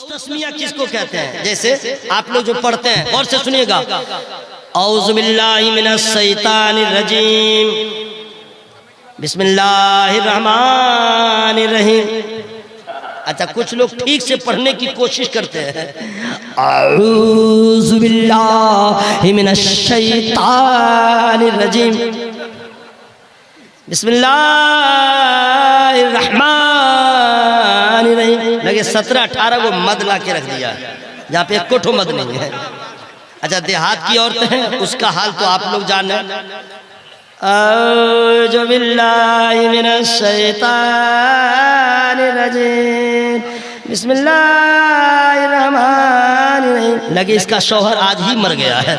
औज तस्मिया किसको कहते हैं? जैसे आप लोग जो पढ़ते हैं और से सुनिएगा, औज़ु बिल्लाहि मिनश शैतानिर रजीम, बिस्मिल्लाहिर रहमानिर रहीम। अच्छा, कुछ लोग ठीक से पढ़ने की कोशिश करते हैं, औज़ु बिल्लाहि मिनश शैतानिर रजीम, बिस्मिल्लाहिर रहमानिर रहीम। लगे 17-18 को मद ला के रख दिया जहाँ पे एक कोठो मद नहीं है। अच्छा, देहात की औरतें हैं, उसका हाल तो आप लोग जाने। औज़ु बिल्लाहि मिनश शैतानिर रजीम, बिस्मिल्लाहिर रहमानिर रहीम। लगे इसका शौहर आज ही मर गया है।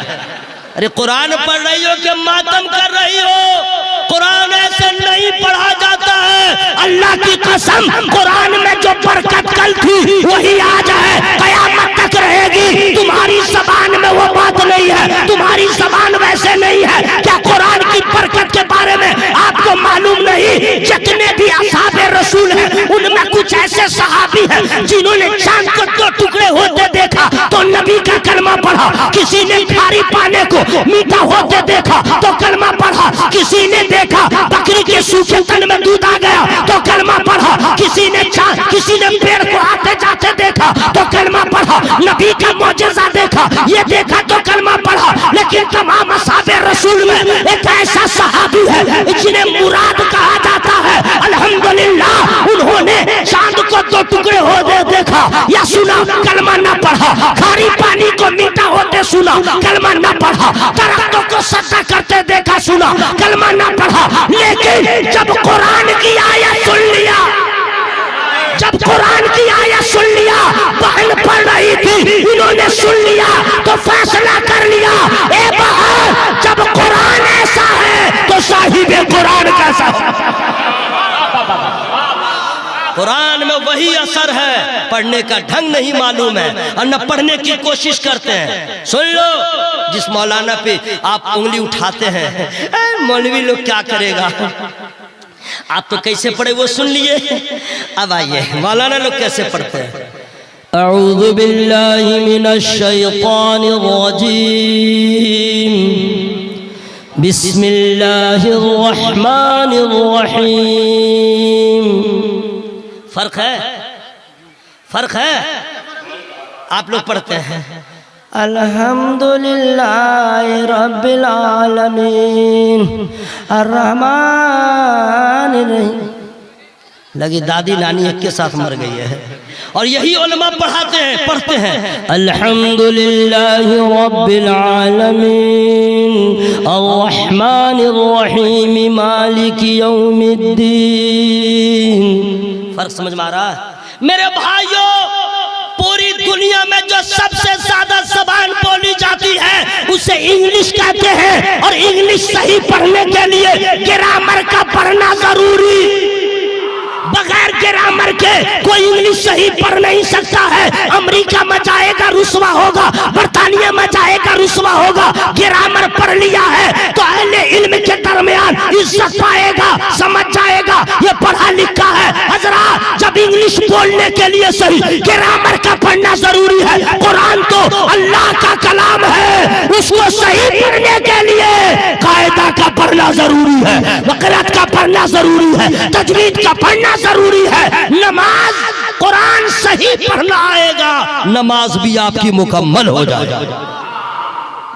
अरे कुरान पढ़ रही हो कि मातम कर रही हो? कुरान ऐसे नहीं पढ़ा जाता है। अल्लाह की कसम, कुरान में जो बरकत कल थी वही आज है, कयामत तक रहेगी। तुम्हारी जबान में वो बात नहीं है, तुम्हारी जबान वैसे नहीं है। क्या कुरान की बरकत के बारे में आपको मालूम नहीं? जितने भी असहाबे रसूल हैं उनमें कुछ ऐसे सहाबी हैं जिन्होंने चांद को 2 टुकड़े होते देखा तो नबी का कलमा पढ़ा। किसी ने खारी पाने को मीठा होते देखा तो कलमा पढ़ा। किसी ने देखा बकरी के सूखे तन में दूध आ गया तो कलमा पढ़ा। किसी ने पेड़ को आते जाते देखा तो कलमा पढ़ा। नबी का मौजज़ा देखा, ये देखा तो कलमा पढ़ा। लेकिन तमाम असहाबे रसूल में एक ऐसा सहाबी है जिन्हें मुराद कहा जाता है। अल्हम्दुलिल्लाह, उन्होंने चांद को 2 टुकड़े होते देखा या सुना, कलमा न पढ़ा। खारी पानी को मीठा होते सुना, कलमा न पढ़ा। दरख्तों को सजदा करते देखा, सुना, कलमा न पढ़ा। लेकिन जब कुरान की आयत सुन लिया, जब कुरान की आयत सुन लिया, बहन पढ़ रही थी, इन्होंने सुन लिया तो फैसला कर लिया, ए बहन, जब कुरान ऐसा है तो साहिब कुरान कैसा हो? कुरान में वही असर है, पढ़ने का ढंग नहीं मालूम है और न पढ़ने की कोशिश करते हैं। सुन लो, जिस मौलाना पे आप उंगली उठाते हैं, मौलवी लोग क्या करेगा, आप तो कैसे पढ़े वो सुन लिए। अब आइए मौलाना लोग कैसे पढ़ते हैं। अऊज़ु बिल्लाहि मिनश शैतानिर रजीम, बिस्मिल्लाहिर रहमानिर रहीम। फर्क है, फर्क है। आप लोग पढ़ते हैं अल्हम्दुलिल्लाहि रब्बिल आलमीन अर्रहमानिर रहीम। लगी दादी नानी एक के साथ मर गई है और यही उलमा पढ़ाते हैं, पढ़ते हैं अल्हम्दुलिल्लाहि रब्बिल आलमीन अर्रहमानिर रहीम मालिकी यौमिद्दीन। फर्क समझ में आ रहा है मेरे भाइयों? पूरी दुनिया में जो सबसे ज्यादा जबान बोली जाती है उसे इंग्लिश कहते हैं और इंग्लिश सही पढ़ने के लिए ग्रामर का पढ़ना जरूरी। बगैर ग्रामर के कोई इंग्लिश सही पढ़ नहीं सकता है। अमेरिका में जाएगा रुसवा होगा, बर्तानिया में जाएगा रुसवा होगा। ग्रामर पढ़ लिया है तो अहले इल्म के दरमियान इज्जत पाएगा, समझ जाएगा ये पढ़ा लिखा है। हजरात, जब इंग्लिश बोलने के लिए सही ग्रामर का पढ़ना जरूरी है। कुरान तो अल्लाह का कलाम है, उसको सही पढ़ने के लिए कायदा का पढ़ना जरूरी है, वक़रात का पढ़ना जरूरी है, तजवीद का पढ़ना जरूरी है। नमाज कुरान सही पढ़ना आएगा, नमाज भी आपकी मुकम्मल हो जाएगा।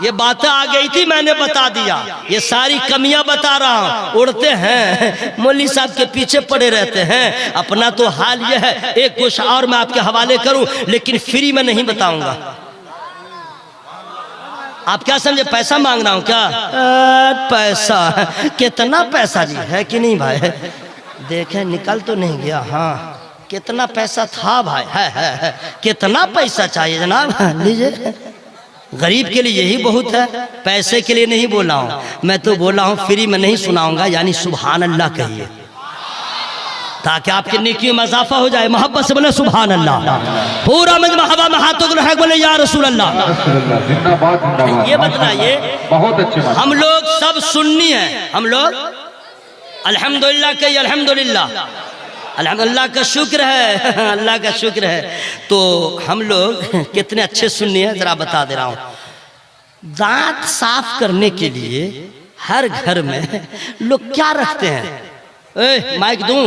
ये बातें आ गई थी, मैंने बता दिया। ये सारी कमियां बता रहा हूं। उड़ते हैं मौलवी साहब के पीछे पड़े रहते हैं। अपना तो हाल यह है। एक कुछ और मैं आपके हवाले करूं लेकिन फ्री में नहीं बताऊंगा। आप क्या समझे पैसा मांग रहा हूं क्या? पैसा कितना पैसा जी है कि नहीं भाई? देखे निकल तो नहीं गया। हाँ, कितना पैसा था भाई? है। कितना पैसा चाहिए जनाब? लीजिए। गरीब के लिए यही बहुत है, पैसे के लिए नहीं बोला हूँ मैं, तो बोला हूँ फ्री में नहीं सुनाऊंगा। यानी सुभान अल्लाह कहिए ताकि आपकी नेकी में इजाफा हो जाए। मोहब्बत से बोले सुभान अल्लाह। पूरा मजमा हवा में हाथों को रखे बोले या रसूल अल्लाह। ये बताइए, बहुत अच्छे हम लोग सब सुन्नी हैं, हम लोग अल्हम्दुलिल्लाह कहिए अल्हम्दुलिल्लाह। अल्लाह का शुक्र है, अल्लाह का शुक्र है। तो हम लोग कितने अच्छे सुननी है, जरा बता दे रहा हूँ। दांत साफ करने के लिए हर घर में लोग क्या रखते हैं? माइक दूं?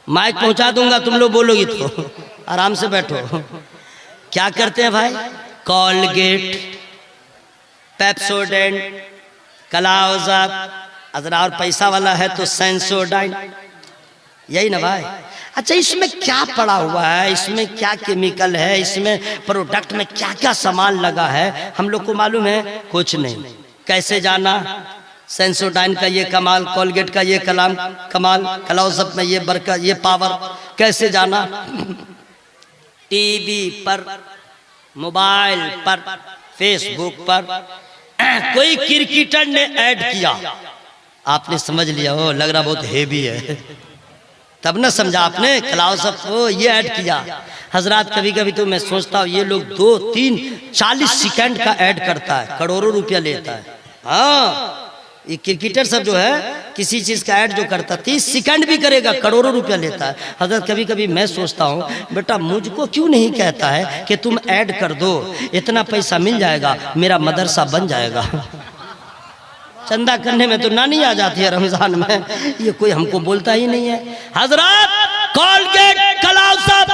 माइक पहुंचा दूंगा, तुम लोग बोलोगी तो। आराम से बैठो। क्या करते हैं भाई? कॉलगेट, पेप्सोडेंट, क्लाउज़अप, अजरा और पैसा वाला है तो सेंसोडाइन, यही ना भाई। अच्छा, इसमें क्या पड़ा हुआ है, इसमें क्या केमिकल है, इसमें प्रोडक्ट में क्या क्या सामान लगा है, हम लोग को मालूम है? कुछ नहीं। कैसे जाना? सेंसोडाइन का ये कमाल, कोलगेट का ये कमाल, क्लाउज़अप में ये बरकत, ये पावर, कैसे जाना? टीवी पर, मोबाइल पर, फेसबुक पर कोई क्रिकेटर ने ऐड किया, आपने समझ लिया हो लग रहा बहुत हेवी है, तब ना समझा आपने। क्लाउज़अप को ये ऐड किया। हजरात कभी कभी तो मैं सोचता हूँ ये लोग 2, 3, 40 सेकंड का ऐड करता है, करोड़ों रुपया लेता है। हाँ, ये क्रिकेटर सब जो है किसी चीज का ऐड जो करता 30 सेकंड भी करेगा, करोड़ों रुपया लेता है। हजरत कभी कभी मैं सोचता हूँ बेटा मुझको क्यों नहीं कहता है कि तुम ऐड कर दो, इतना पैसा मिल जाएगा, मेरा मदरसा बन जाएगा। चंदा करने में तो नानी आ जाती है रमजान में, ये कोई हमको बोलता ही नहीं है। हजरत कॉलगेट, क्लाउज़अप,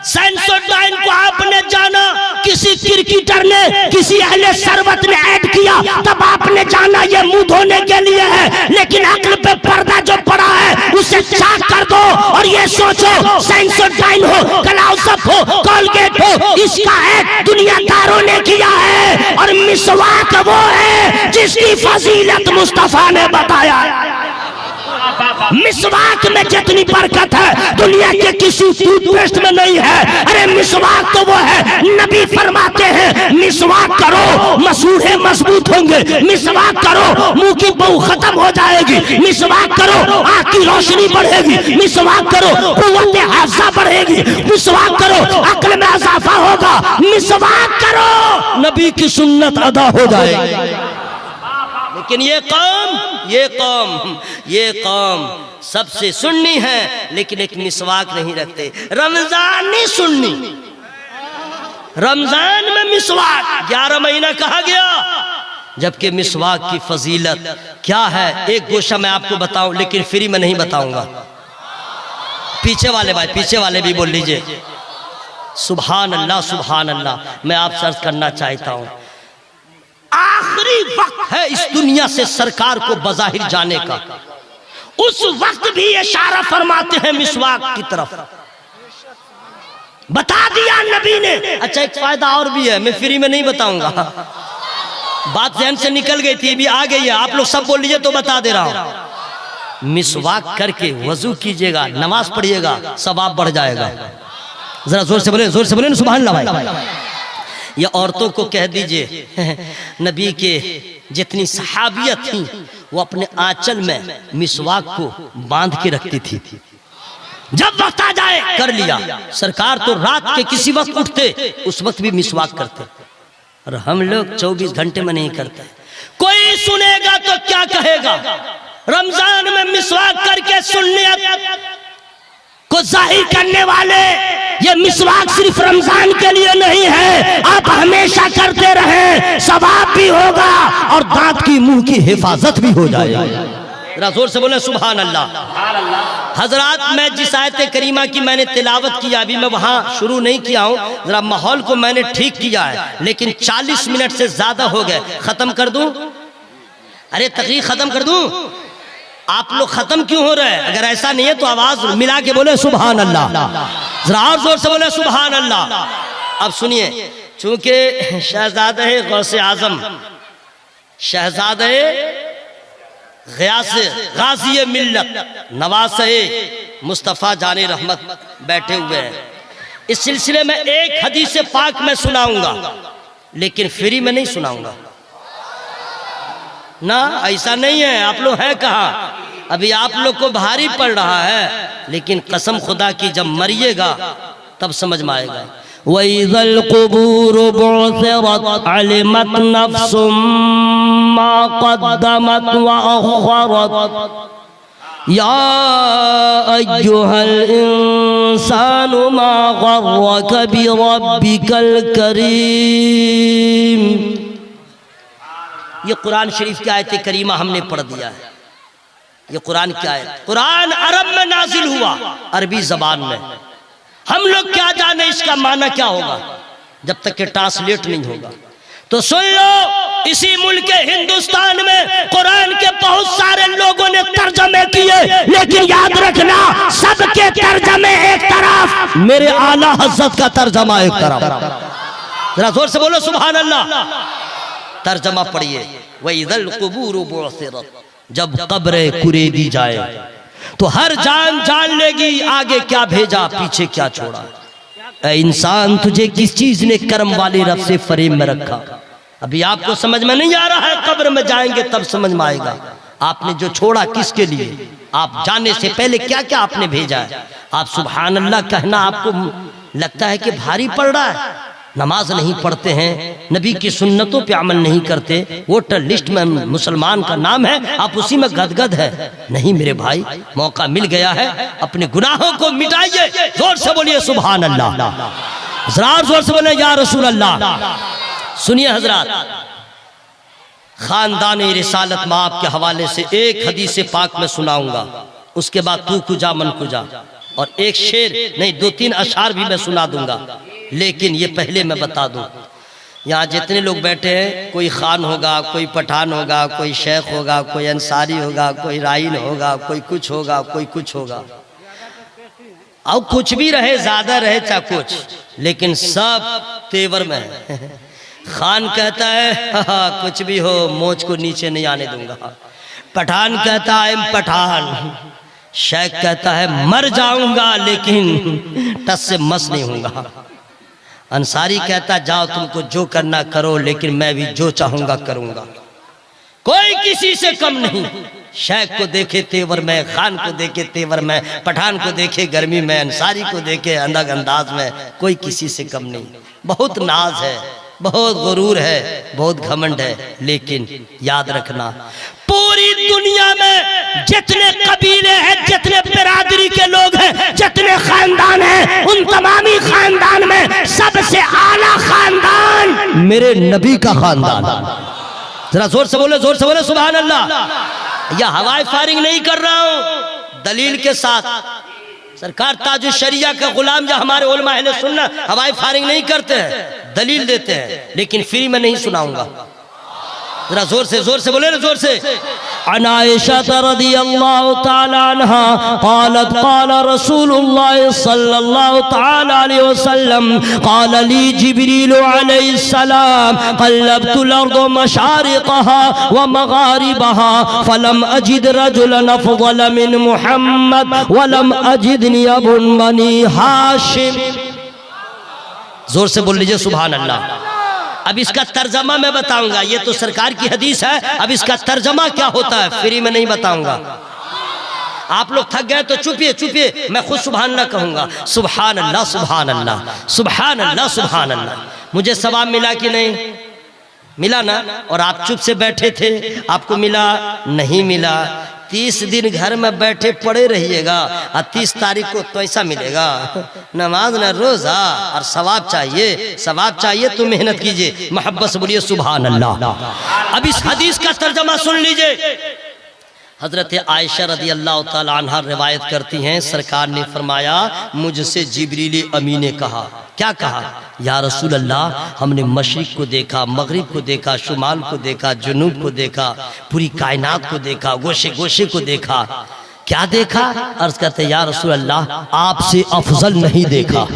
सेंसोडाइन को आपने जाना किसी क्रिकेटर ने, किसी अहले शरबत ने ऐड किया, तब आपने जाना ये मुंह धोने के लिए है। लेकिन अक्ल पे पर्दा जो पड़ा है उसे चाक कर दो और ये सोचो सेंसोडाइन हो, क्लाउज़अप हो, कॉलगेट हो, इसका ऐड दुनियादारों ने किया है। और मिसवाक वो है जिसकी फजीलत मुस्तफा ने बताया। मिसवाक में जितनी बरकत है दुनिया के किसी टूथपेस्ट में नहीं है। अरे मिसवाक तो वो है, नबी फरमाते हैं मिसवाक करो मसूड़े मजबूत होंगे, मिसवाक करो मुंह की बू खत्म हो जाएगी, मिसवाक करो आंख की रोशनी बढ़ेगी, मिसवाक करो कुव्वत हाफजा बढ़ेगी, मिसवाक करो अक्ल में इजाफा होगा, मिसवाक करो नबी की सुन्नत अदा हो जाएगी। लेकिन ये कौम सबसे सुन्नी है, लेकिन एक मिसवाक नहीं रखते। रमजान नहीं सुन्नी, रमजान में मिसवाक 11 महीना कहा गया, जबकि मिसवाक की फजीलत क्या है एक गोशा मैं आपको बताऊं, लेकिन फ्री में नहीं बताऊंगा। पीछे वाले भाई, पीछे वाले भी बोल लीजिए सुभान अल्लाह, सुभान अल्लाह। मैं आपसे अर्ज करना चाहता हूं आखिरी वक्त है इस दुनिया से सरकार को बज़ाहिर जाने का, उस वक्त भी इशारा फरमाते हैं मिसवाक की तरफ, बता दिया नबी ने। अच्छा एक फायदा और भी है, मैं फ्री में नहीं बताऊंगा, बात ज़हन से निकल गई थी, भी आ गई है, आप लोग सब बोल लीजिए तो बता दे रहा हूं। मिसवाक करके वजू कीजिएगा, नमाज पढ़िएगा, सवाब बढ़ जाएगा। जरा जोर से बोले, जोर से बोले सुभान अल्लाह भाई। ये औरतों को कह दीजिए नबी के जितनी सहाबियत थी वो अपने आंचल में मिसवाक को बांध के रखती थी, जब वक्त आ जाए कर लिया। सरकार तो रात के किसी वक्त उठते, उस वक्त भी मिसवाक करते, और हम लोग 24 घंटे में नहीं करते। कोई सुनेगा तो क्या कहेगा? रमजान में मिसवाक करके सुन्नियत को जाहिर करने वाले, ये मिसवाक सिर्फ रमजान के लिए नहीं है, आप हमेशा करते रहें, सवाब भी होगा और दांत की मुंह की हिफाजत भी हो जाएगी। जोर से बोले सुभान अल्लाह। हजरात मैं जिस आयत करीमा की मैंने तिलावत किया, अभी मैं वहां शुरू नहीं किया हूं, जरा माहौल को मैंने ठीक किया है, लेकिन 40 मिनट से ज्यादा हो गए, खत्म कर दूं? अरे तकरीर खत्म कर दूं? आप लोग खत्म क्यों हो रहे हैं? अगर ऐसा नहीं है तो आवाज मिला के बोले सुभान अल्लाह, जरा और जोर से बोले सुभान अल्लाह। अब सुनिए, चूंकि शहजादे गौसे आजम, शहजादे गाज़ी मिल्लत, नवासे मुस्तफ़ा जाने रहमत बैठे हुए हैं, इस सिलसिले में एक हदीस पाक में सुनाऊंगा, लेकिन फ्री में नहीं सुनाऊंगा ना, ऐसा नहीं है। आप लोग हैं कहाँ? अभी आप लोग को भारी पड़ रहा है, लेकिन कसम खुदा की जब मरिएगा तब समझ में आएगा। वइज़ल क़ुबूर बुअसिरत अलिमत नफ्सुम मा क़द्दमत व अख़रत या अय्युहल इंसानु मा गर्रक बिरब्बिकल करीम। ये कुरान शरीफ की आयत करीमा हमने पढ़ दिया है। ये कुरान क्या है? कुरान अरब में नाजिल हुआ, अरबी जबान में। हम लोग क्या जाने इसका माना क्या होगा जब तक कि ट्रांसलेट नहीं होगा। तो सुन लो, इसी मुल्क के हिंदुस्तान में कुरान के बहुत सारे लोगों ने तर्जमे किए, लेकिन याद रखना सबके तर्जमे एक तरफ, मेरे आला हज़रत का तर्जमा एक तरफ। जरा जोर से बोलो सुभान अल्लाह। तर्जमा पढ़िए, वइज़ल क़ुबूर बुअसिरत, जब कब्रें कुरेदी जाए तो हर जान जान लेगी आगे क्या भेजा पीछे क्या छोड़ा। ऐ इंसान, तुझे किस चीज ने कर्म वाले रब से फरेब में रखा? अभी आपको समझ में नहीं आ रहा है, कब्र में जाएंगे तब समझ में आएगा। आपने जो छोड़ा किसके लिए? आप जाने से पहले क्या क्या आपने भेजा है? आप सुभान अल्लाह कहना आपको लगता है कि भारी पड़ रहा है। नमाज नहीं पढ़ते हैं, नबी की सुन्नतों पे अमल नहीं करते, वोटर लिस्ट में मुसलमान का नाम है, आप उसी में गदगद है। नहीं मेरे भाई, मौका मिल गया है, अपने गुनाहों को मिटाइए। जोर से बोलिए सुभान अल्लाह। जरा जोर से बोले या रसूल अल्लाह। सुनिए हजरात, खानदान रिसालत में आपके हवाले से एक हदीस पाक में सुनाऊंगा, उसके बाद तू कुजा मन कुजा, और एक शेर नहीं 2-3 अशार भी मैं सुना दूंगा। लेकिन ये पहले मैं बता दूं, यहाँ जितने लोग बैठे हैं, कोई खान होगा, कोई पठान होगा, कोई शेख होगा, कोई अंसारी होगा, कोई राइन होगा, कोई कुछ होगा, कोई कुछ होगा, और कुछ भी रहे, ज्यादा रहे चाहे कुछ, लेकिन सब तेवर में है। खान कहता है कुछ भी हो मोच को नीचे नहीं आने दूंगा। पठान कहता है पठान। शेख कहता है मर जाऊंगा लेकिन टस से मस नहीं होऊंगा। अंसारी कहता जाओ तुमको जो करना करो, लेकिन मैं भी जो चाहूंगा करूंगा। कोई किसी से कम नहीं। शेख को देखे तेवर में, खान को देखे तेवर में, पठान को देखे गर्मी में, अंसारी को देखे अलग अंदाज में, कोई किसी से कम नहीं। बहुत नाज है, बहुत गुरूर है, बहुत घमंड है, लेकिन याद रखना पूरी दुनिया में जितने कबीले हैं, जितने बिरादरी के लोग हैं, जितने खानदान हैं, उन तमामी खानदान में सबसे आला खानदान मेरे नबी का खानदान। जरा जोर से बोले सुभान अल्लाह। या हवाई फायरिंग नहीं कर रहा हूं, दलील के साथ। सरकार ताजुल शरिया का गुलाम जो हमारे उलमा अहले सुन्नत हवाई फायरिंग नहीं करते हैं, दलील देते हैं, लेकिन फ्री में नहीं सुनाऊंगा। जरा जोर से बोले ना, जोर से। अन आयशा रज़ियल्लाहु तआला अन्हा क़ालत क़ाल रसूलुल्लाह सल्लल्लाहु तआला अलैहि वसल्लम क़ाल ली जिब्रील अलैहिस्सलाम क़ल्लब्तुल अर्द मशारिक़हा व मग़ारिबहा फलम अजिद रजुलन अफ़ज़ल मिन मुहम्मद व लम अजिदनी अबुन बनी हाशिम। जोर से बोल लीजिए सुभान अल्लाह। अब इसका तर्जमा मैं बताऊंगा, ये तो सरकार की हदीस है, अब इसका तर्जमा क्या होता है फ्री में नहीं बताऊंगा। आप लोग थक गए तो चुपिए, मैं खुद सुभान अल्लाह कहूंगा। सुभान अल्लाह सुभान अल्लाह सुभान अल्लाह सुभान अल्लाह। मुझे सवाब मिला कि नहीं मिला ना? और आप चुप से बैठे थे, आपको मिला नहीं मिला? 30 दिन घर में बैठे पड़े रहिएगा और 30 तारीख को तो ऐसा मिलेगा। नमाज न रोजा और सवाब चाहिए तो मेहनत कीजिए। मोहब्बत से बोलिए सुभान अल्लाह। अब इस हदीस का तर्जमा सुन लीजिए। हजरत आयशा रज़ियल्लाहु ताला अन्हा रिवायत करती हैं, सरकार ने फरमाया मुझसे जिब्रील अमीन ने कहा। क्या कहा? या रसूल अल्लाह, हमने मशरिक को देखा, मगरिब को देखा, शुमाल को देखा, जुनूब को देखा, पूरी कायनात को देखा, गोशे गोशे को देखा। क्या देखा? अर्ज करते या रसूल अल्लाह, आपसे अफजल नहीं देखा,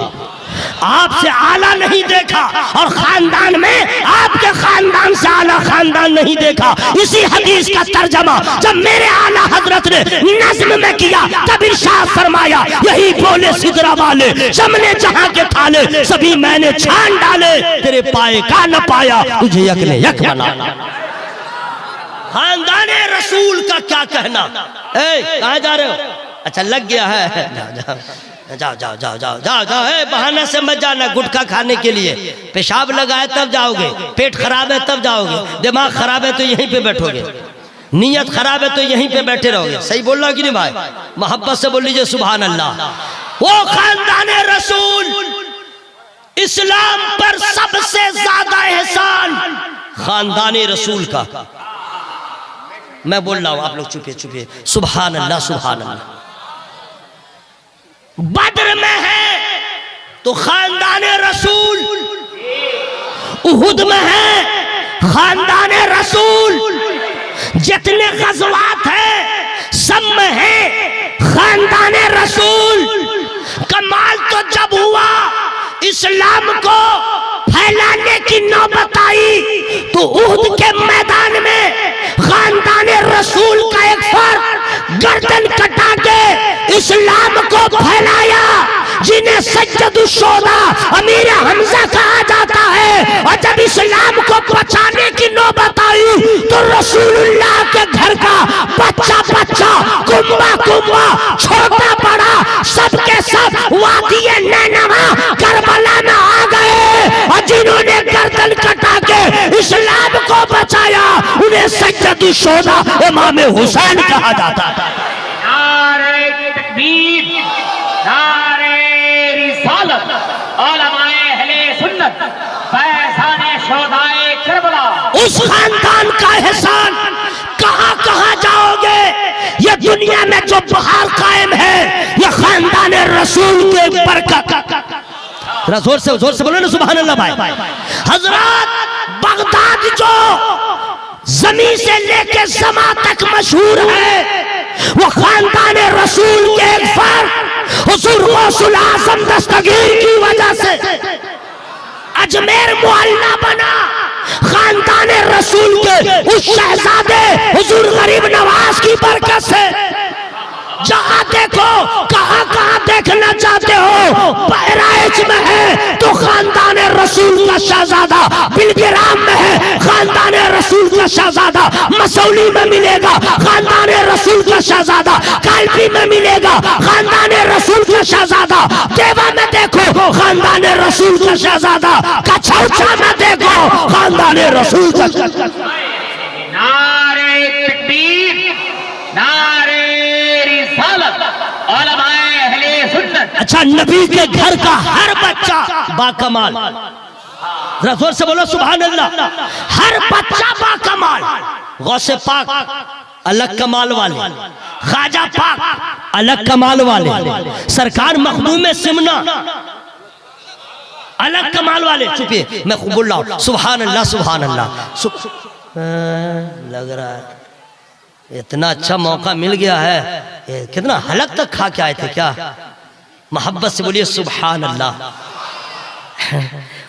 आपसे आला नहीं देखा, और खानदान में आपके खानदान से आला खानदान नहीं देखा। इसी हदीस का तर्जमा जब मेरे आला हजरत ने नज़्म में किया तब इरशाद फरमाया, यही बोले सिदरा वाले जमने जहां के थाले सभी मैंने छान डाले, तेरे पाए का न पाया तुझे यक ने यक बना। खानदान रसूल का क्या कहना? कहाँ जा रहे हो? अच्छा लग गया है, जाओ। बहाना से मत जाना गुटखा खाने के लिए। पेशाब लगा है तब जाओगे, पेट खराब है तब जाओगे, दिमाग खराब है तो यहीं पे बैठोगे। नीयत खराब है तो यहीं पे बैठे रहोगे। सही बोल रहा कि नहीं भाई? मोहब्बत से बोल लीजिए सुभान अल्लाह। वो खानदान रसूल, इस्लाम पर सबसे ज्यादा एहसान खानदान रसूल का। मैं बोल रहा हूं, आप लोग चुपिए चुपिए। सुभान अल्लाह सुभान अल्लाह। बद्र में है तो खानदान रसूल, उहुद में है खानदान रसूल, जितने गज़वात है सब में है खानदान रसूल। कमाल तो जब हुआ इस्लाम को फैलाने की नौबत आई तो उहुद के मैदान में खानदान रसूल का एक फर्द गर्दन कटा के इस्लाम को फैलाया, जिन्हें सज्जदुश्शोदा अमीर हमजा कहा जाता है। और जब इस्लाम को बचाने की नौबत आई तो रसूलुल्लाह के घर का बच्चा बच्चा, कुम्बा कुम्बा, छोटा बड़ा, सबके सब वादिये नैनवा करबला में आ गए। और जिन्होंने गर्दन कटा के इस्लाम को बचाया उन्हें सज्जदुश्शोदा इमाम हुसैन कहा जाता था। नारे तकबीर, नारे रिसालत, उलमाए अहले सुन्नत, फैज़ाने शोहदाए करबला। उस खानदान का एहसान कहां कहां जाओगे? ये दुनिया में जो बहार कायम है ये खानदान रसूल के बरकत। जोर से बोलो ना सुभान अल्लाह भाई। हजरत बगदाद जो जमीन से लेके समा तक मशहूर है वो खानदान रसूल के एक फर्द हुजूर गौसुल आज़म दस्तगीर की वजह से अजमेर मोहल्ला बना। खानदान रसूल के उस शहजादे हुजूर गरीब नवाज की बरकत से। जहाँ देखो, कहाँ कहाँ देखना चाहते हो, बहराइच में है तो खानदान रसूल का शहजादा, बिलगिराम में है खानदान रसूल का शहजादा, मसौली में मिलेगा खानदान रसूल का शहजादा, कालपी में मिलेगा खानदान रसूल का शहजादा, देवा में देखो खानदान रसूल का शहजादा, कछौचा में देखो खानदान रसूल का शहजादा। नारे तकबीर, नारे रिसालत, उलमाए अहले सुन्नत। अच्छा, नबी के घर का हर बच्चा बाकमाल। जोर से बोलो सुभान अल्लाह। हर बच्चा बाकमाल। गौसे पाक अलग कमाल वाले, ख्वाजा पाक अलग कमाल वाले, सरकार मखदूम सिमना अलग कमाल वाले। चुपिए, मैं खूब बोल रहा हूं सुभान अल्लाह सुभान अल्लाह। लग रहा है इतना अच्छा मौका मिल गया है। कितना हलक तक खा के आए थे क्या? मोहब्बत से बोलिए सुभान अल्लाह।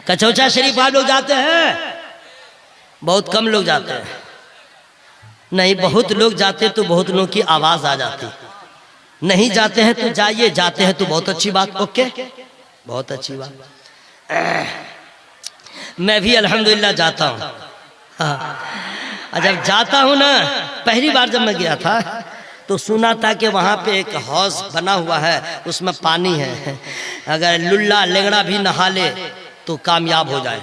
कचौचा शरीफ आप लोग जाते हैं? बहुत कम लोग जाते हैं। नहीं, बहुत लोग जाते तो बहुत लोगों की आवाज आ जाती। नहीं जाते हैं तो जाइए, जाते हैं तो बहुत अच्छी बात। ओके, बहुत अच्छी बात। मैं भी अल्हम्दुलिल्लाह जाता हूँ। हाँ, जब जाता हूँ ना, पहली बार जब मैं गया था तो सुना था कि वहाँ पे एक हौज बना हुआ है, उसमें पानी है, अगर लुल्ला लेंगड़ा भी नहा ले तो कामयाब हो जाए।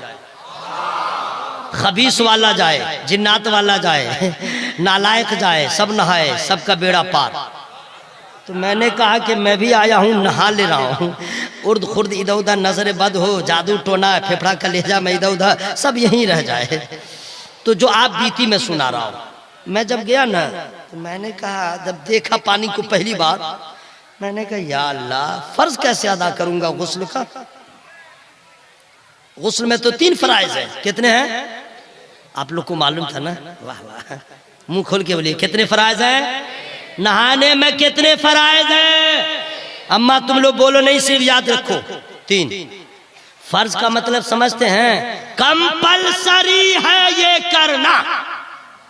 खबीस वाला जाए, जिन्नात वाला जाए, नालायक जाए, सब नहाए, सबका बेड़ा पार। तो मैंने कहा कि मैं भी आया हूँ, नहा ले रहा हूँ। उर्द खुर्द इधर उधर नजर बद हो, जादू टोना फेफड़ा कलेजा में इधर उधर सब यहीं रह जाए। तो जो आप बीती में सुना रहा हूँ, मैं जब गया ना तो मैंने कहा, जब देखा पानी को पहली बार, मैंने कहा या अल्लाह, फर्ज कैसे अदा करूंगा गुस्ल का? गुस्ल में तो 3 फराइज है। कितने हैं आप लोग को मालूम था ना? वाह वाह, मुंह खोल के बोलिए कितने फराइज हैं? नहाने में कितने फराइज हैं? अम्मा तुम लोग बोलो नहीं, सिर्फ याद रखो 3। फर्ज का मतलब समझते हैं? कंपलसरी है ये करना,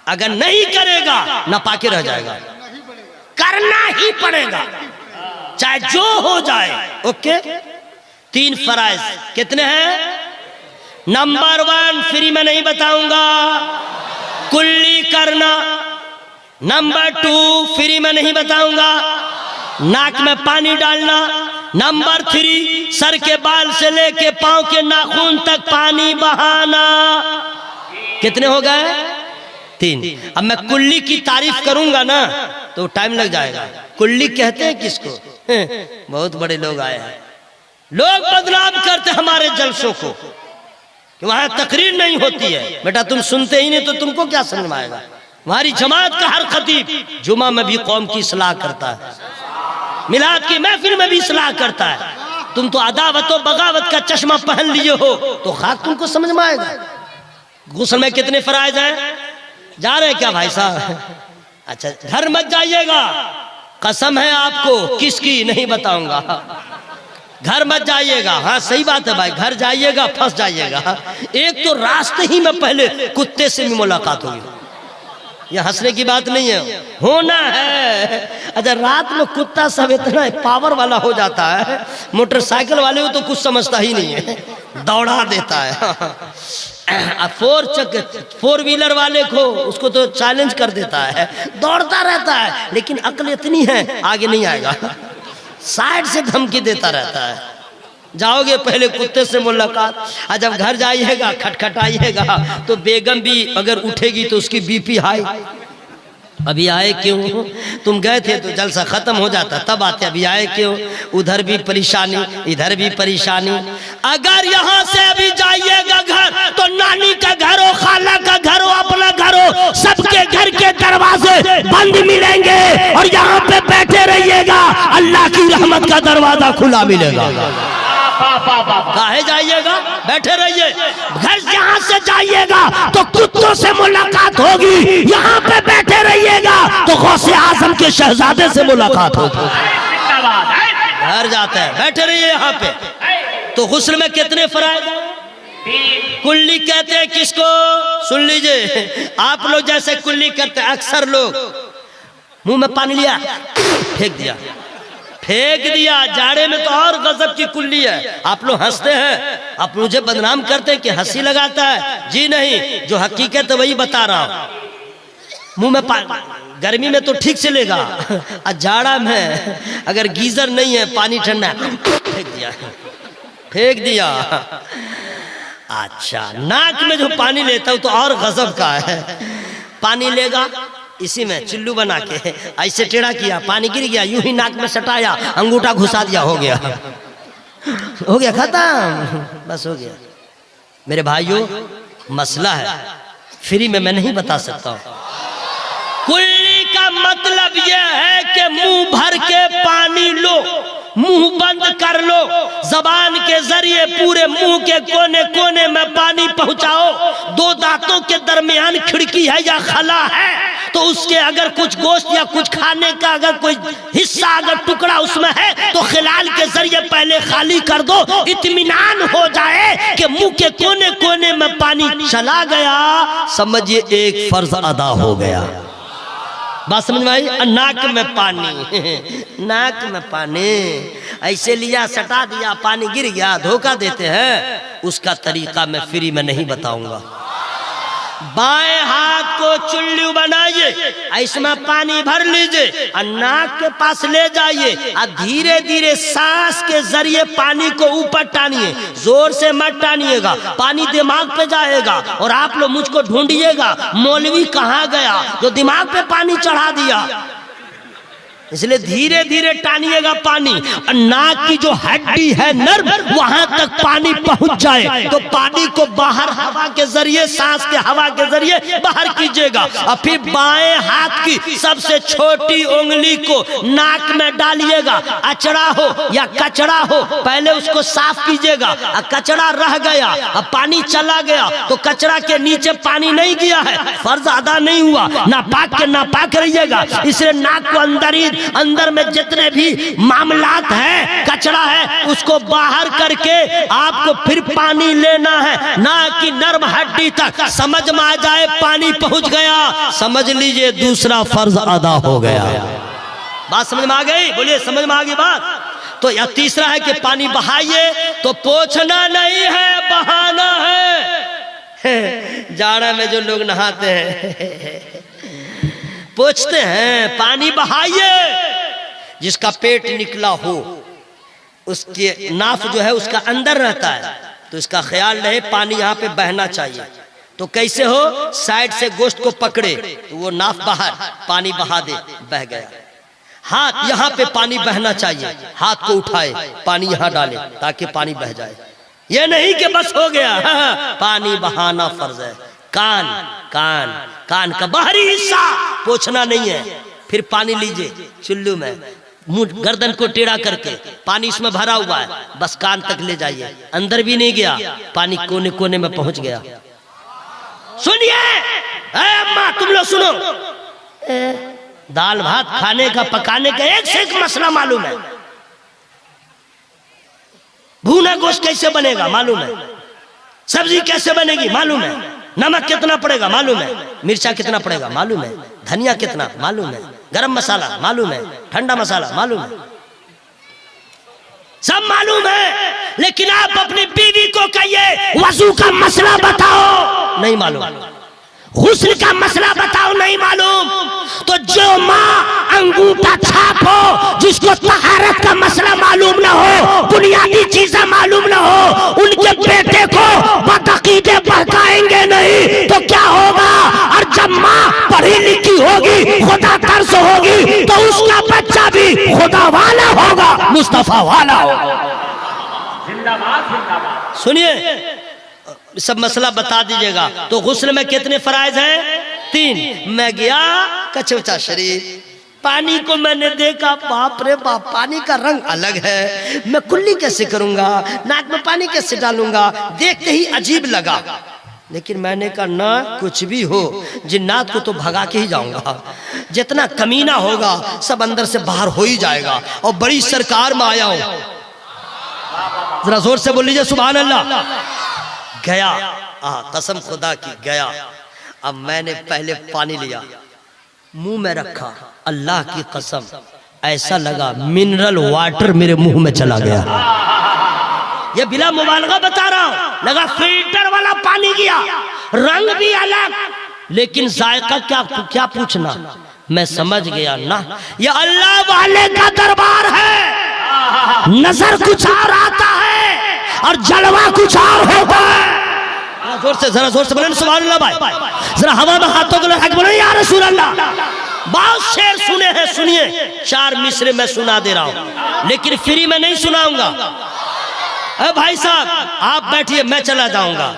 अगर नहीं करेगा ना पाके रह जाएगा, करना ही पड़ेगा चाहे जो हो जाए। ओके, 3 फराइज कितने हैं? नंबर 1 फ्री में नहीं बताऊंगा, कुल्ली करना। नंबर 2 फ्री में नहीं बताऊंगा, नाक में पानी डालना। नंबर 3 सर के बाल से लेके पांव के नाखून तक पानी बहाना। कितने हो गए? 3। अब मैं कुल्ली की तारीफ करूंगा ना तो टाइम लग जाएगा। कुल्ली कहते हैं किसको? बहुत बड़े लोग आए हैं, लोग बदनाम करते हमारे जलसों को कि वहां तकरीर नहीं होती है। बेटा तुम सुनते ही नहीं तो तुमको क्या समझ में आएगा? हमारी जमात का हर खतीब जुमा में भी कौम की इस्लाह करता है, मिलाद की महफिल में भी इस्लाह करता है। तुम तो अदावत और बगावत का चश्मा पहन लिए हो तो खाक तुमको समझ में आएगा। गुस्ल में कितने फराइज हैं? जा रहे क्या भाई साहब? अच्छा घर मत जाइएगा, कसम है आपको, किसकी नहीं बताऊंगा। घर मत जाइएगा। हाँ सही बात है भाई, घर जाइएगा फंस जाइएगा। एक तो रास्ते ही में पहले कुत्ते से भी मुलाकात होगी। यह हंसने की बात नहीं है, होना है। अच्छा रात में कुत्ता सब इतना पावर वाला हो जाता है, मोटरसाइकिल वाले को तो कुछ समझता ही नहीं है, दौड़ा देता है। 4 व्हीलर वाले को उसको तो चैलेंज कर देता है, दौड़ता रहता है, लेकिन अकल इतनी है आगे नहीं आएगा, साइड से धमकी देता रहता है। जाओगे पहले कुत्ते से मुलाकात, और जब घर जाइएगा खटखटाइएगा तो बेगम भी अगर उठेगी तो उसकी बीपी हाई। अभी आए क्यों? तुम गए थे तो जलसा खत्म हो जाता तब आते, अभी आए क्यों? उधर भी परेशानी इधर भी परेशानी। अगर यहाँ से अभी जाइएगा घर तो नानी का घर हो, खाला का घर हो, अपना घर हो, सबके घर के दरवाजे बंद मिलेंगे और यहाँ पे बैठे रहिएगा, अल्लाह की रहमत का दरवाजा खुला मिलेगा। काहे जाइएगा? बैठे रहिए। घर जहाँ से जाइएगा तो कुत्तों से मुलाकात होगी, यहाँ पे बैठे रहिएगा तो गौसे आजम के शहजादे से मुलाकात होगी। घर जाते हैं बैठे रहिए यहाँ पे। तो गुस्ल में कितने फराइज? कुल्ली कहते हैं किसको? सुन लीजिए, आप लोग जैसे कुल्ली करते हैं अक्सर लोग, मुंह में पानी लिया फेंक दिया। जाड़े में तो और गजब की कुल्ली है। आप लोग हंसते हैं, आप मुझे बदनाम करते हैं कि हंसी लगाता है। जी नहीं, जो हकीकत है वही बता रहा हूं। मुंह में पानी, गर्मी में तो ठीक से लेगा, और जाड़ा में अगर गीजर नहीं है पानी ठंडा फेंक दिया। अच्छा नाक में जो पानी लेता हूं तो और गजब का है। पानी लेगा इसी में चिल्लू बना के ऐसे टेढ़ा किया, पानी गिर गया, यूं ही नाक में सटाया, अंगूठा घुसा दिया, हो गया खत्म, बस हो गया। मेरे भाइयों मसला है, फ्री में मैं नहीं बता सकता हूं। कुल्ली का मतलब यह है कि मुंह भर के पानी लो, मुंह बंद कर लो, जबान के जरिए पूरे मुंह के कोने कोने में पानी पहुंचाओ। 2 दांतों के दरमियान खिड़की है या खला है तो उसके अगर कुछ गोश्त या कुछ खाने का अगर कोई हिस्सा अगर टुकड़ा उसमें है तो खिलाल के जरिए पहले खाली कर दो, इत्मीनान हो जाए कि मुंह के कोने कोने में पानी चला गया, समझिए एक फर्ज अदा हो गया। बात समझ में आई? नाक में पानी, नाक में पानी ऐसे लिया सटा दिया, पानी गिर गया, धोखा देते हैं। उसका तरीका मैं फ्री में नहीं बताऊंगा। बाएं हाथ को चुल्लू बनाइए, इसमें पानी भर लीजिए और नाक के पास ले जाइए और धीरे धीरे सांस के जरिए पानी को ऊपर टानिए, जोर से मत टानिएगा, पानी दिमाग पे जाएगा और आप लोग मुझको ढूंढिएगा मौलवी कहाँ गया जो दिमाग पे पानी चढ़ा दिया। इसलिए धीरे धीरे टानिएगा पानी और नाक की जो हड्डी है नर्व वहां तक पानी पहुंच जाए तो पानी को बाहर हवा के जरिए, सांस के हवा के जरिए बाहर कीजिएगा और फिर बाएं हाथ की सबसे छोटी उंगली को नाक में डालिएगा। अचड़ा हो या कचड़ा हो पहले उसको साफ कीजिएगा और कचड़ा रह गया और पानी चला गया तो कचड़ा के नीचे पानी नहीं गया है, फर्ज अदा नहीं हुआ, नापाक के नापाक रहिएगा। इसलिए नाक को अंदर में जितने भी मामलात है, कचरा है, उसको बाहर करके आपको फिर पानी लेना है नाक की नर्म हड्डी तक। समझ में आ जाए पानी पहुंच गया, समझ लीजिए दूसरा फर्ज अदा हो गया। बात समझ में आ गई? बोलिए समझ में आ गई बात? तो यह तीसरा है कि पानी बहाइए तो पोंछना नहीं है, बहाना है। जाड़ा में जो लोग नहाते हैं पूछते हैं पानी बहाइए। जिसका पेट निकला हो उसके नाफ जो है उसका अंदर रहता है तो इसका ख्याल रहे पानी यहाँ पे बहना चाहिए। तो कैसे हो, साइड से गोश्त को पकड़े तो वो नाफ बाहर, पानी बहा दे, बह गया। हाथ यहाँ पे पानी बहना चाहिए, हाथ को उठाए, पानी यहाँ डाले ताकि पानी बह जाए। ये नहीं कि बस हो गया, पानी बहाना फर्ज है। कान कान कान का बाहरी हिस्सा पोंछना नहीं है। फिर पानी लीजिए चुल्लू में, मुंह गर्दन को टेढ़ा करके, पानी इसमें भरा हुआ है, बस कान तक ले जाइए, अंदर भी नहीं गया, पानी कोने कोने में पहुंच गया। सुनिए अम्मा, तुम लोग सुनो, दाल भात खाने का, पकाने का एक से एक मसला मालूम है। भुना गोश्त कैसे बनेगा मालूम है, सब्जी कैसे बनेगी मालूम है, नमक कितना पड़ेगा मालूम है, मिर्चा कितना पड़ेगा मालूम है, धनिया कितना मालूम है, गरम मसाला मालूम है, ठंडा मसाला मालूम है, सब मालूम है। लेकिन आप अपनी बीवी को कहिए वजू का मसला बताओ, नहीं मालूम, हुस्न का मसला बताओ, नहीं मालूम। तो जो माँ अंगूठा छाप हो, जिसको तहारत का मसला मालूम ना हो, बुनियादी चीजें मालूम ना हो, उनके बेटे को बदअकीदे बहकाएंगे नहीं तो क्या होगा। और जब माँ पढ़ी लिखी होगी, खुदा तर्स होगी, तो उसका बच्चा भी खुदा वाला होगा, मुस्तफा वाला होगा। सुनिए, सब मसला बता दीजिएगा। तो गुस्ल में कितने फराइज हैं? 3। मैं गया कचौचा शरीफ, पानी को मैंने देखा, बाप रे बाप, पानी का रंग अलग है, मैं कुल्ली कैसे करूंगा, नाक में पानी कैसे डालूंगा, देखते ही अजीब लगा। लेकिन मैंने कहा ना, कुछ भी हो, जिन्नात को तो भगा के ही जाऊंगा, जितना कमीना होगा सब अंदर से बाहर हो ही जाएगा। और बड़ी सरकार में आया हूं, जरा जोर से बोल लीजिए सुभान अल्लाह। गया, कसम खुदा की गया। अब मैंने पहले पानी लिया, मुंह में रखा, अल्लाह की कसम ऐसा लगा मिनरल वाटर मेरे मुंह में चला गया। ये बिला मुबालगा बता रहा हूं, लगा फिल्टर वाला पानी गया, रंग भी अलग, लेकिन जायका क्या पूछना। मैं समझ गया ना, ये अल्लाह वाले का दरबार है, नजर कुछ और आता है और जलवा कुछ और होता है। जोर से, जरा जोर से बोले सुभान अल्लाह भाई, जरा हवा में हाथों को लगा के बोले या रसूल अल्लाह। बहुत शेर सुने हैं, सुनिए, 4 मिसरे मैं सुना दे रहा हूं, लेकिन फ्री में नहीं सुनाऊंगा। अरे भाई साहब आप बैठिए, मैं चला जाऊंगा।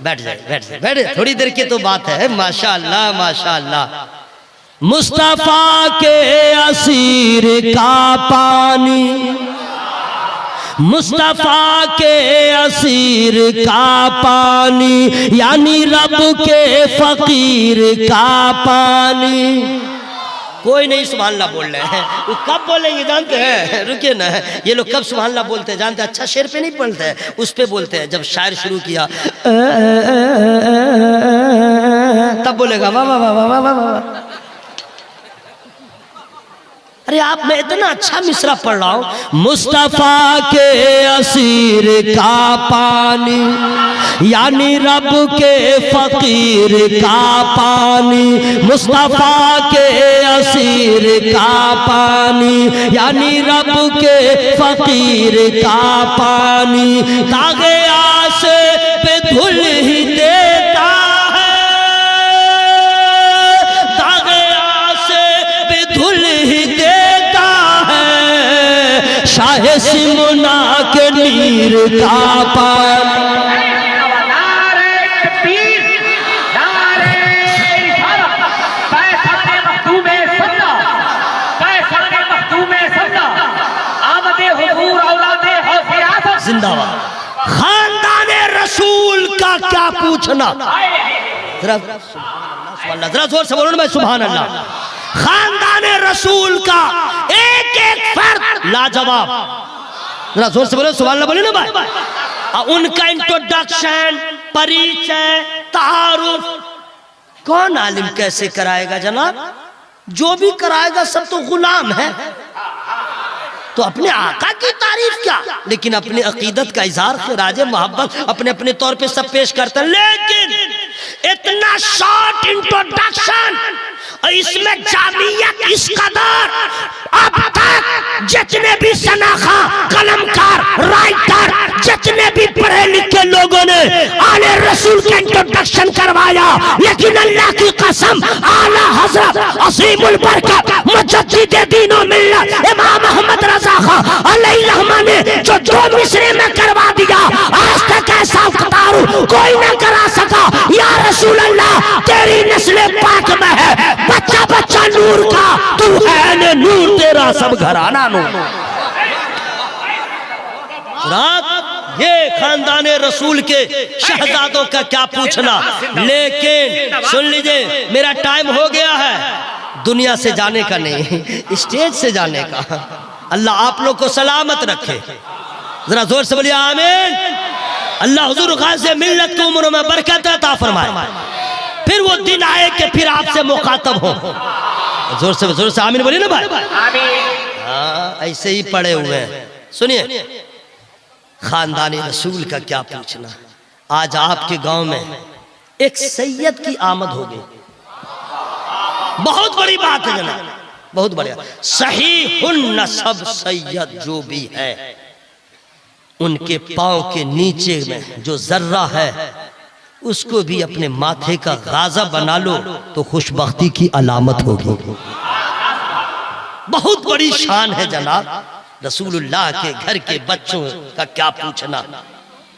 बैठ जाए, बैठ जाए, बैठ जाए, थोड़ी देर की तो बात है। माशाअल्लाह माशाअल्लाह। मुस्तफा के असीर का पानी, मुस्तफा के असीर का पानी, यानी रब के फकीर का पानी। कोई नहीं सुभान अल्लाह बोल रहे हैं, वो कब बोलेंगे जानते हैं? रुकिए ना, ये लोग कब सुभान अल्लाह बोलते हैं जानते हैं? अच्छा शेर पे नहीं बोलते हैं, उस पे बोलते हैं। जब शायर शुरू किया तब बोलेगा वाह वाह वाह वाह वाह वाह। अरे आप, मैं इतना अच्छा मिसरा पढ़ रहा हूं। मुस्तफा के असीर का पानी, यानी रब के फकीर का पानी, मुस्तफा के असीर का पानी, यानी रब के फकीर का पानी। दागे आसे पे धुल ही देता है, दागे आसे पे धुल ही शाह सिमुना के नीर का पानी। जिंदाबाद। खानदाने रसूल का क्या पूछना, जरा जोर से बोलो ना भाई सुभान अल्लाह। खानदाने रसूल का एक एक फर्द लाजवाब, जरा जोर से बोलो सुभान अल्लाह, बोले ना भाई। उनका इंट्रोडक्शन, परिचय, तारुफ कौन आलिम कैसे कराएगा जनाब? जो भी कराएगा सब तो गुलाम है। तो अपने आका की तारीफ क्या, लेकिन अपने अकीदत का इजहार, खिराज मोहब्बत अपने अपने तौर पे सब पेश करते हैं। लेकिन इतना शॉर्ट इंट्रोडक्शन, और इसमें जामियत इस कदर, अब तक जितने भी सनाखा कलमकार राइटर, जितने भी पढ़े लिखे लोगों ने आले रसूल के इंट्रोडक्शन करवाया, लेकिन अल्लाह की कसम आला हजरत असीमुल बरकत मुजद्दिद दीन व मिल्लत इमाम अहमद रजा खां अलैहि रहमा ने जो 2 मिसरे में करवा दिया, आज तक ऐसा उतारू कोई ना करा सका। या रसूल अल्लाह तेरी नस्ल पाक में है, बच्चा बच्चा नूर का, तू है ने नूर, तेरा सब घराना नूर। रात ये खानदान रसूल के शहजादों का क्या पूछना। लेकिन सुन लीजिए, मेरा टाइम हो गया है दुनिया से जाने का नहीं, स्टेज से जाने का। अल्लाह आप लोग को सलामत रखे, जरा जोर से बोलिए आमीन। अल्लाह हुजूर गाज़ी मिल्लत को उम्र में बरकत अता फरमाए। फिर वो दिन आए कि फिर आपसे मुखातब हो। जोर से आमीन बोलिए ना भाई। हाँ, ऐसे ही पड़े हुए हैं। सुनिए, खानदानी रसूल का क्या पूछना। आज आपके गांव में एक सैयद की आमद हो गई, बहुत बड़ी बात है जनाब, बहुत बढ़िया। सहीहुन नसब सैयद जो भी है, उनके पांव के नीचे में जो जर्रा है उसको भी अपने माथे का गाजा बना लो तो खुशबख्ती की अलामत होगी। बहुत बड़ी शान है जनाब। रसूलुल्लाह के घर के बच्चों का क्या पूछना।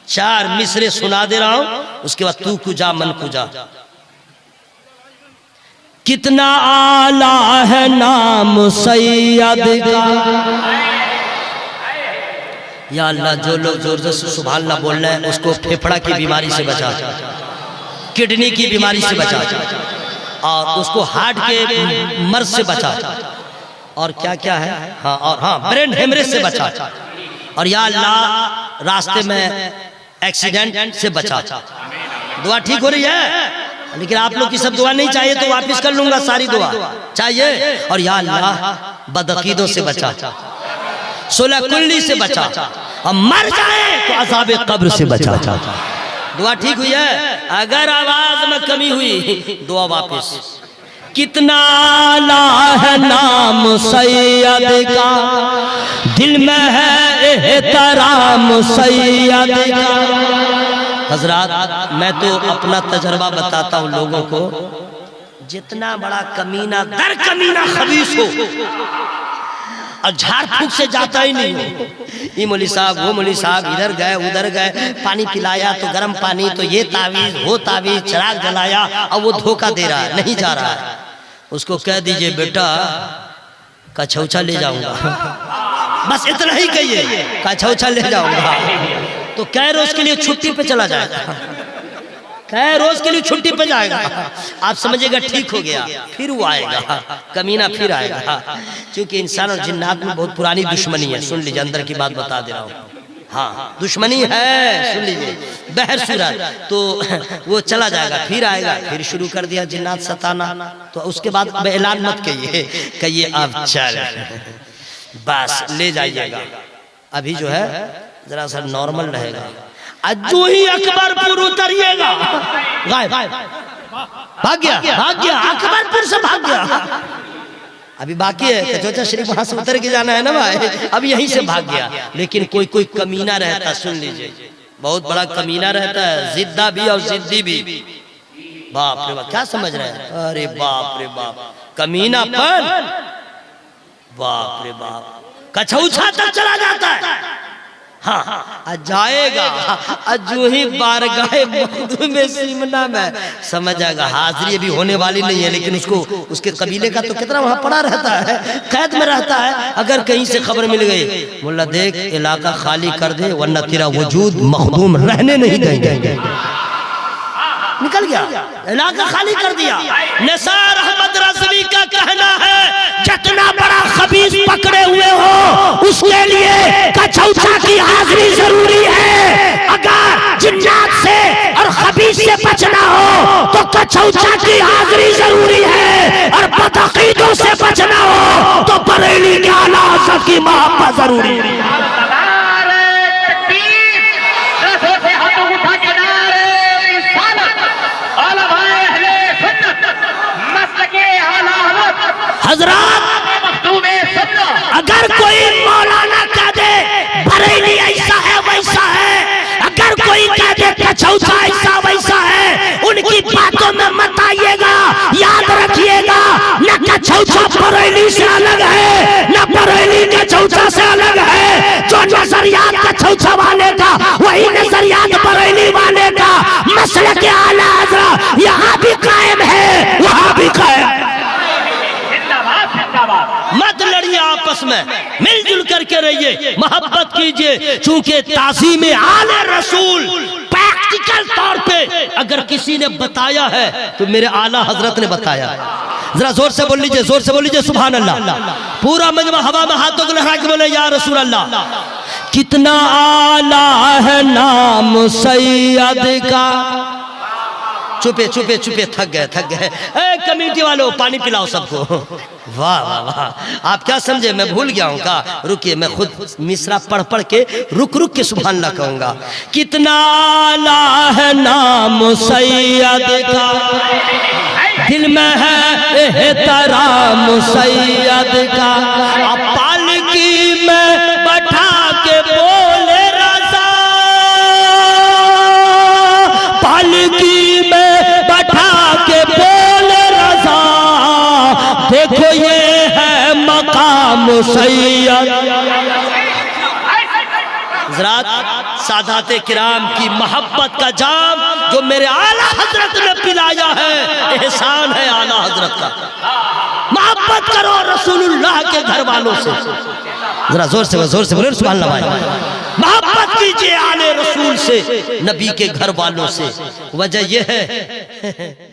4 मिसरे सुना दे रहा हूं, उसके बाद तू कुजा मन कुजा। कितना आला है नाम सैयद का। या अल्लाह, जो लोग जोर जोर से सुभान अल्लाह बोल रहे हैं उसको फेफड़ा की बीमारी से बचा, किडनी की बीमारी से बचा, और उसको हार्ट के मर्ज से बचा, और क्या क्या है, हाँ, और हाँ, ब्रेन हेमरेज से बचा, और या अल्लाह रास्ते में एक्सीडेंट से बचा। दुआ ठीक हो रही है, लेकिन आप लोग की सब दुआ नहीं चाहिए तो वापस कर लूंगा, सारी दुआ चाहिए। और या अल्लाह बदअकीदों से बचा, सोलह कुल्ली से बचा, और मर जाए तो अज़ाब कब्र से बचा। दुआ ठीक हुई है। अगर आवाज में कमी हुई दुआ वापस। कितना आला है नाम सैयद का, दिल में है एहतराम सैयद का। हजरात, मैं तो अपना तजर्बा बताता हूँ लोगों को। जितना बड़ा कमीना दर कमीना खबीस हो और झाड़ फूक से जाता ही नहीं हो। ये मौली साहब, वो मौली साहब, इधर गए उधर गए, पानी पिलाया तो गर्म पानी, तो ये तावीज वो तावीज, चिराग जलाया, और वो धोखा दे रहा है, नहीं जा रहा है। उसको कह दीजिए बेटा कछौछा ले जाऊंगा, बस इतना ही कहिए, कछौछा ले जाऊंगा, तो कै रोज के लिए छुट्टी पे चला जाएगा, कै रोज के लिए छुट्टी पे जाएगा। आप समझिएगा ठीक हो गया, फिर वो आएगा कमीना, फिर आएगा। क्योंकि इंसान और जिन्नात में बहुत पुरानी दुश्मनी है। सुन लीजिए, अंदर की बात बता दे रहा हूँ। हाँ, दुश्मनी है, सुन लीजिए, बहर सूरत। तो वो चला जाएगा, फिर आएगा, फिर शुरू कर दिया जिन्नात सताना। तो उसके बाद अब ऐलान मत कहिए अब चल, बस ले जाइएगा। अभी जो है जरा सा नॉर्मल रहेगा। जो ही अकबरपुर उतरिएगा, गायब, भाग गया, अकबरपुर से भाग गया। अभी बाकी है कचौचा शरीफ, वहां से उतर के जाना है ना भाई, अब यहीं से भाग गया। लेकिन कोई कमीना रहता, सुन लीजिए, बहुत बड़ा कमीना रहता है, जिद्दा भी और जिद्दी भी। बाप रे बाप, क्या समझ रहे हैं? अरे बाप रे बाप, कमीनापन, बाप रे बाप, कछौछा तक चला जाता है। हाँ, जाएगा जो ही बारगाहे मखदूम में सिमना में, समझ जाएगा हाजिरी अभी होने वाली नहीं है। लेकिन उसको, उसके कबीले का तो कितना वहां पड़ा रहता है, कैद में रहता है। अगर कहीं से खबर मिल गई, मुल्ला देख इलाका खाली कर दे वरना तेरा वजूद मखदूम रहने नहीं देंगे। निकल गया, इलाका खाली कर दिया। निसार अहमद रज़वी का कहना है, जितना बड़ा खबीस पकड़े हुए हो उसके लिए कछौछा की हाजिरी जरूरी है। अगर जिन्नात से और खबीस से बचना हो तो कछौछा की हाजिरी जरूरी है, और बदअकीदों से बचना हो तो बरेली के आला हज़रत की मोहब्बत जरूरी है। छौछा बरेली से अलग है, न बरेली के छौछा से अलग है। जो नजरियात का छौछा वाले का वही नजरियात बरेली वाले का। मसलक आला हज़रत यहाँ भी कायम है, वहाँ भी कायम है। मत लड़िए आपस में, मिलजुल करके रहिए, मोहब्बत कीजिए। चूंकि ताज़ीम आले रसूल प्रैक्टिकल तौर पे अगर किसी ने बताया है तो मेरे आला हजरत ने बताया है। जरा जोर से बोल लीजिए, जोर से बोल लीजिए सुभान अल्लाह। पूरा मजमा हवा में हाथों को लहरा के बोले या रसूल अल्लाह। कितना आला है नाम सैयद का। चुपे चुपे चुपे, थक गए। कमेटी वालों पानी पिलाओ सबको। वाह वाह वाह, आप क्या समझे मैं भूल गया हूँ का? रुकिए, मैं खुद मिसरा पढ़ पढ़ के रुक रुक के सुभान अल्लाह कहूँगा। कितना आला है नाम सैयद का, दिल में है एहतराम सैयद का। अब पालकी में बैठा के बोले रज़ा, पालकी में बैठा के बोले रज़ा। देखो ये है मकाम सैयद। हज़रात सादाते किराम की मोहब्बत का जाम जो मेरे आला हजरत ने पिलाया है, एहसान है आला हजरत का। मोहब्बत करो रसूलुल्लाह के घर वालों से। जरा जोर से बोले सुभान अल्लाह भाई। मोहब्बत कीजिए आले रसूल से, नबी के घर वालों से। वजह यह है